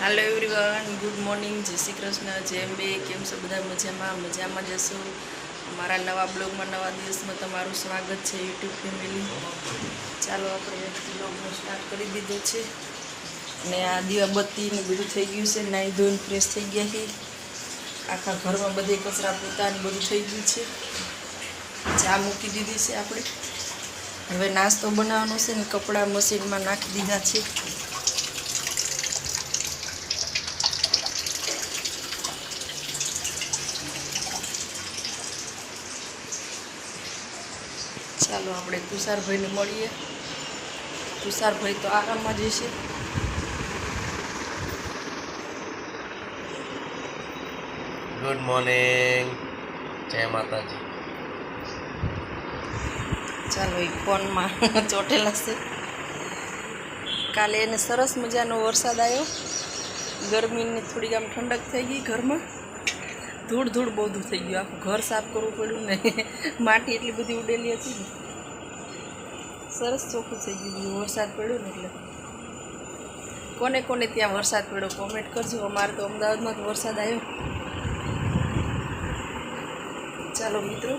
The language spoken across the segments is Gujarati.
हेलो एवरीवन, गुड मॉर्निंग, जय श्री कृष्ण, जय अंबे। केम छो बधा? मजामां जशो। अमारा नवा ब्लॉग में नवा दिवस में तमारुं स्वागत है यूट्यूब फेमिली। चालो आपणे ब्लॉग स्टार्ट करी दीधो छे ने आ दीवाबत्ती ने बधुं थई गयुं छे। नाई धोईने फ्रेश थई गया छे। आखा घर में बधे कचरा पोता ने बधुं थई गयुं छे। चा मूकी दीधी छे आपणे। हवे नास्तो बनावવાનો छे ने कपड़ा मशीन में नाखी दीधा छे। ચાલો આપણે તુષારભાઈને મળીએ। તુષારભાઈ તો આરામમાં જ છે। ગુડ મોર્નિંગ, જય માતાજી। ચાલો એ ફોનમાં ચોટેલા છે। કાલે એને સરસ મજાનો વરસાદ આવ્યો। ગરમીની થોડીક આમ ઠંડક થઈ ગઈ ઘરમાં। ધૂળ ધૂળ બધું થઈ ગયું। આખું ઘર સાફ કરવું પડ્યું ને માટી એટલી બધી ઉડેલી હતી ને સરસ ચોખ્ખું થઈ ગયું વરસાદ પડ્યો ને એટલે। કોને કોને ત્યાં વરસાદ પડ્યો કોમેન્ટ કરજો। અમારે તો અમદાવાદમાં તો વરસાદ આવ્યો। ચાલો મિત્રો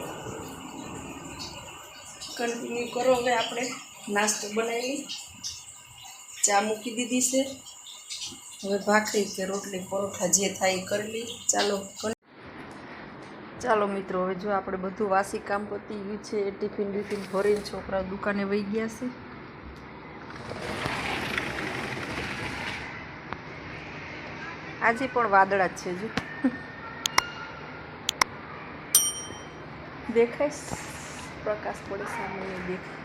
કન્ટિન્યુ કરો। હવે આપણે નાસ્તો બનાવી ચા મૂકી દીધી છે। હવે ભાખરી કે રોટલી પરોઠા જે થાય એ કરી લઈ। ચાલો મિત્રો હવે જો આપણે બધું વાસી કામ પતી ગયું છે। ટિફિન બીફિન ભરીને છોકરાઓ દુકાને વહી ગયા છે। આજે પણ વાદળા જ છે। જો દેખાય પ્રકાશ પડે સામે દેખાય।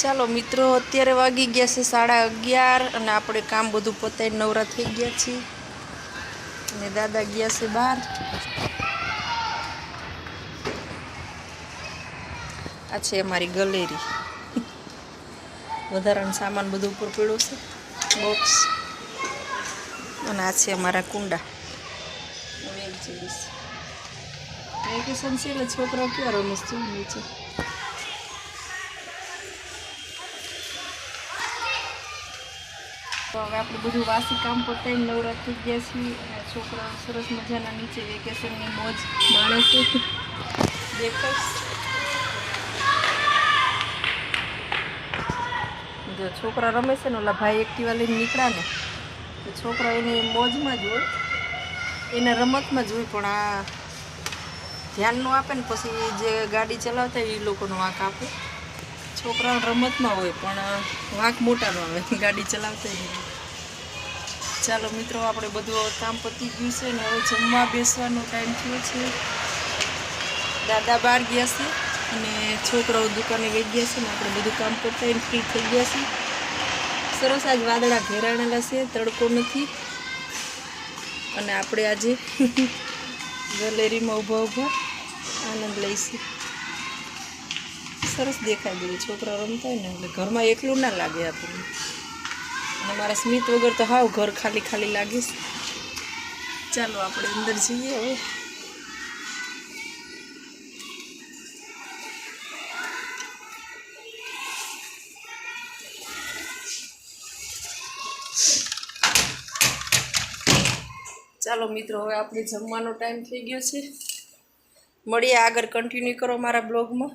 ચાલો મિત્રો અત્યારે વાગી ગયા છે 11:30 અને આપણે કામ બધું પતાવીને નવરા થઈ ગયા છીએ અને દાદા ગયા છે બહાર। આ છે અમારી ગેલેરી। વધારાનો સામાન બધું ઉપર પડ્યો છે બોક્સ અને આ છે અમારા કુંડા। વેકેશન છે એટલે છોકરાઓ ક્યાં રમે છે નીચે। તો હવે આપણે બધું વાસી કામ પતાવીને નવરા થઈ ગયા છીએ અને છોકરાઓ સરસ મજાના નીચે વેકેશનની મોજ માણે છે। દેખાય જો છોકરા રમે છે ને ઓલા ભાઈ એક્ટિવા લઈને નીકળ્યા ને તો છોકરા એની મોજમાં જ હોય, એને રમતમાં જ હોય, પણ આ ધ્યાન ન આપે ને પછી જે ગાડી ચલાવતા હોય એ લોકોનો વાંક આપે। છોકરા રમતમાં હોય પણ વાંક મોટા ન આવે ગાડી ચલાવતા હોય। ચાલો મિત્રો આપણે બધું કામ પતી ગયું છે ને હવે જમવા બેસવાનો ટાઈમ થયો છે। દાદા બહાર ગયા છે અને છોકરાઓ દુકાને વહી ગયા છે ને આપણે બધું કામ પતાવીને ફ્રી થઈ ગયા છીએ। સરસ આજ વાદળા ઘેરાણેલા છે, તડકો નથી અને આપણે આજે ગેલેરીમાં ઊભા આનંદ લઈશું। સરસ દેખાય બધું છોકરા રમતા હોય ને એટલે ઘરમાં એકલું ના લાગે આપણને। અને મારા સ્મિત વગર તો હાવ ઘર ખાલી ખાલી લાગીશ। ચાલો આપણે અંદર જઈએ હવે। ચાલો મિત્રો હવે આપણે જમવાનો ટાઈમ થઈ ગયો છે। મળીએ આગળ, કન્ટિન્યુ કરો મારા બ્લોગમાં।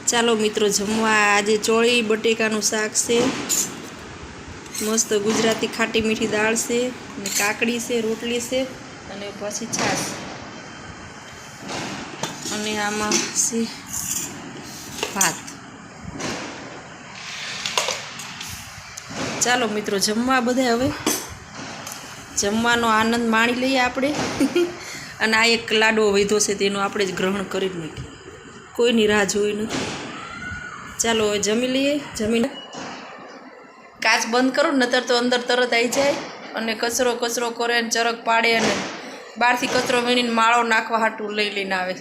ચાલો મિત્રો જમવા આજે ચોળી બટેકાનું શાક છે, મસ્ત ગુજરાતી ખાટી મીઠી દાળ છે અને કાકડી છે, રોટલી છે અને પછી છાશ અને આમાં છે ભાત। ચાલો મિત્રો જમવા બધા હવે જમવાનો આનંદ માણી લઈએ આપણે। અને આ એક લાડવો વધ્યો છે તેનું આપણે જ ગ્રહણ કરી જ નાખીએ, કોઈની રાહ જોઈ નથી। ચાલો હવે જમી લઈએ। જમીને કાચ બંધ કરું નતર તો અંદર તરત આવી જાય અને કચરો કરે ને ચરક પાડે અને બહારથી કચરો વીણીને માળો નાખવા હાટું લઈને આવે।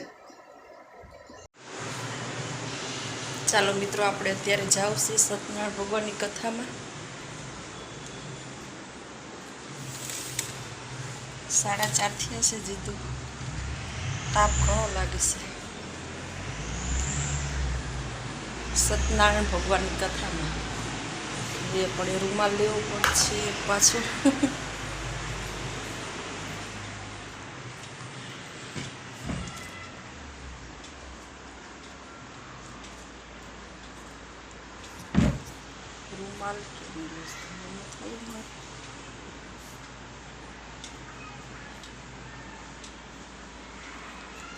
ચાલો મિત્રો આપણે અત્યારે જાવ છે સત્યનારાયણ ભગવાનની કથામાં। 4:30 થયા છે જીતું। તાપ ઘણો લાગે છે. સત્યનારાયણ ભગવાનની કથામાં એ પણ રૂમાલ લેવો પડશે પાછું. રૂમાલ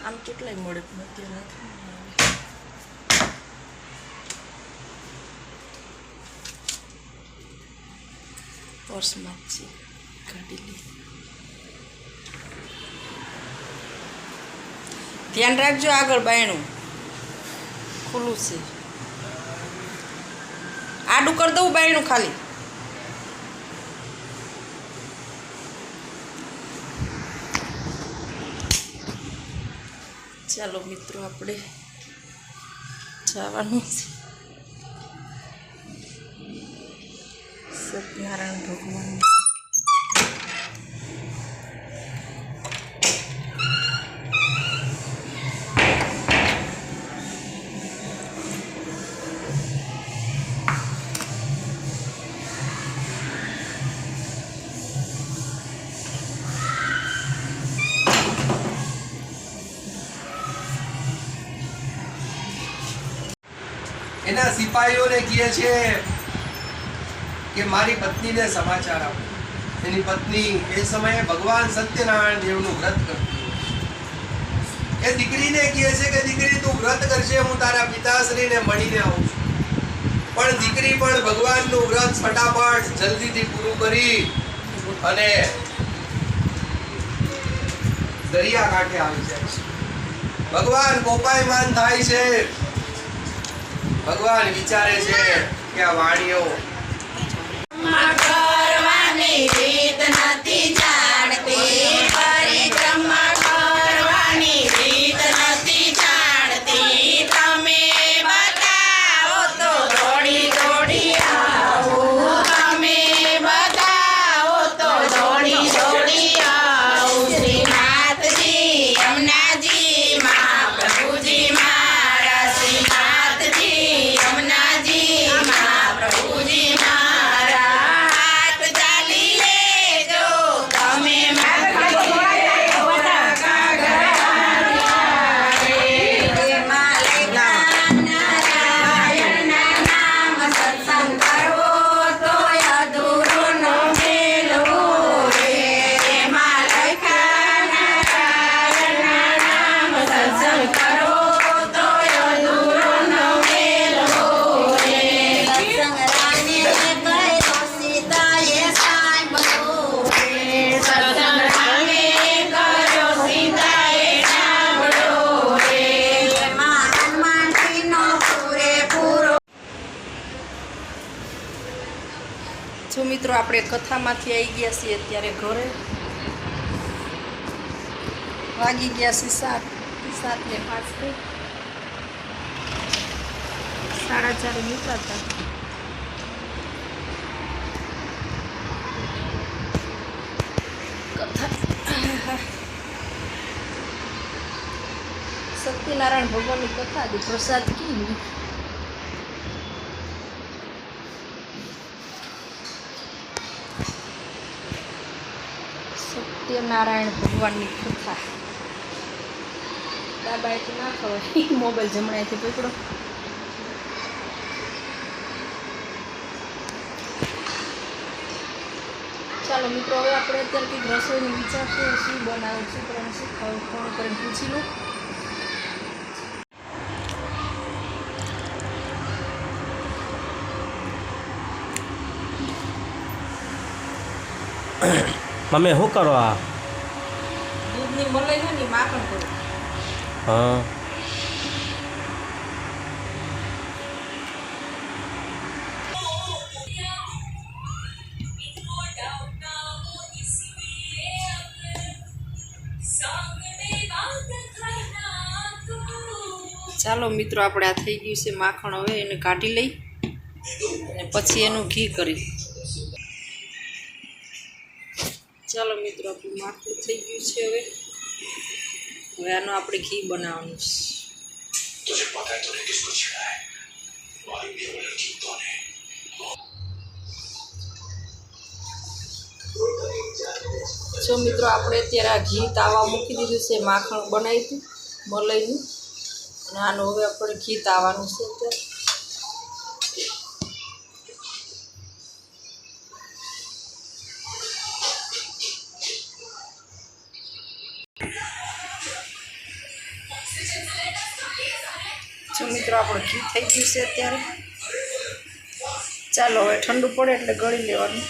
આમ કેટલાય મળે પણ અત્યારે નથી. પર્સમાં જ છે, કાઢી લે. ધ્યાન રાખજો, આગળ બાયણું ખુલ્લું છે. આડું કરી દઉં બાયણું ખાલી. ચાલો મિત્રો, આપણે જવાનું છે સત્યનારાયણ ભગવાન. એના સિપાહીઓને કહે છે કે મારી પત્નીને સમાચાર આપો. એની પત્ની એ સમયે ભગવાન સત્યનારાયણ દેવનું વ્રત કરતી. એ દીકરીને કહે છે કે દીકરી, તું વ્રત કરશે, હું તારા પિતાશ્રીને મળીને આવું છું. પણ દીકરી પણ ભગવાનનું વ્રત ફટાફટ જલ્દીથી પૂરું કરી અને દરિયા કાંઠે આવી જાય છે. ભગવાન કોપાયમાન થાય છે. ભગવાન વિચારે છે કે આ વાણીઓ કરવાની રીત નથી જાણતી, પરિક્રમા કરવાની રીત નથી જાણતી. તમે બતાવો તો દોડી દોડી આવું, તમે બતાવો તો દોડી દોડી આવું. શ્રીનાથજી યમુનાજી મહાપ્રભુજી મારા, શ્રીનાથજી યમુનાજી મહાપ્રભુજી મારા. હાથ ચાલી લેજો તમે નારાયણના નામ સત્સંગ કરવો તો અધૂરો ન મેલવો રે. એમાં લખ્યા નારાયણના નામ સત્સંગ કરવો તો અધૂરો ન મેલવો રે. સત્સંગ રાને કર્યો સીતાએ સાંભળો રે. સત્સંગ રાને કર્યો સીતાએ સાંભળો રે. એમાં હનુમાનજીનો પૂરેપૂરો. જો મિત્રો, આપણે કથામાંથી આવી ગયા છીએ અત્યારે ઘરે. વાગી ગયા છે 7:05. 4:30 નીકળતા. કથા સત્યનારાયણ ભગવાનની કથા હતી. પ્રસાદ કી સત્યનારાયણ ભગવાનની કથા. ડાબાએથી ના ખવાય, મોબાઈલ જમણાએથી પકડો. ચાલો મિત્રો, હવે આપણે અત્યારે કંઈક રસોઈની વિચારશું, શું બનાવું છું, પણ શું ખાવું, ફોન કરીને પૂછી લઉં. મમ્મી શું કરો આ? દૂધની મલાઈ હોય ને માખણ કરું. હા, ચાલો મિત્રો, આપણે આ થઈ ગયું છે માખણ. હવે એને કાઢી લઈ અને પછી એનું ઘી કરી. ચાલો મિત્રો, આપણું માખણ થઈ ગયું છે. હવે હવે આનું આપણે ઘી બનાવવાનું છે. तुझे पता है तूने किसको छेड़ा है? हमारी बेवड़े जीतों ने। જો મિત્રો આપણે અત્યારે આ ઘી તાવા મૂકી દીધું છે, માખણ બનાવી હતું મલાઈનું, અને આનું હવે આપણે ઘી તાવાનું છે અત્યારે. જો મિત્રો આપણું ઘી થઈ ગયું છે અત્યારે. ચાલો હવે ઠંડુ પડે એટલે ગળી લેવાનું.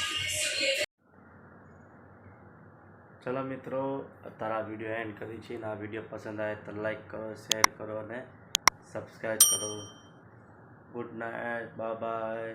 ચલો મિત્રો, તારા વિડીયો એન્ડ કરી છે ને આ વિડીયો પસંદ આવે તો લાઈક કરો, શેર કરો અને સબસ્ક્રાઈબ કરો. Good night, bye bye.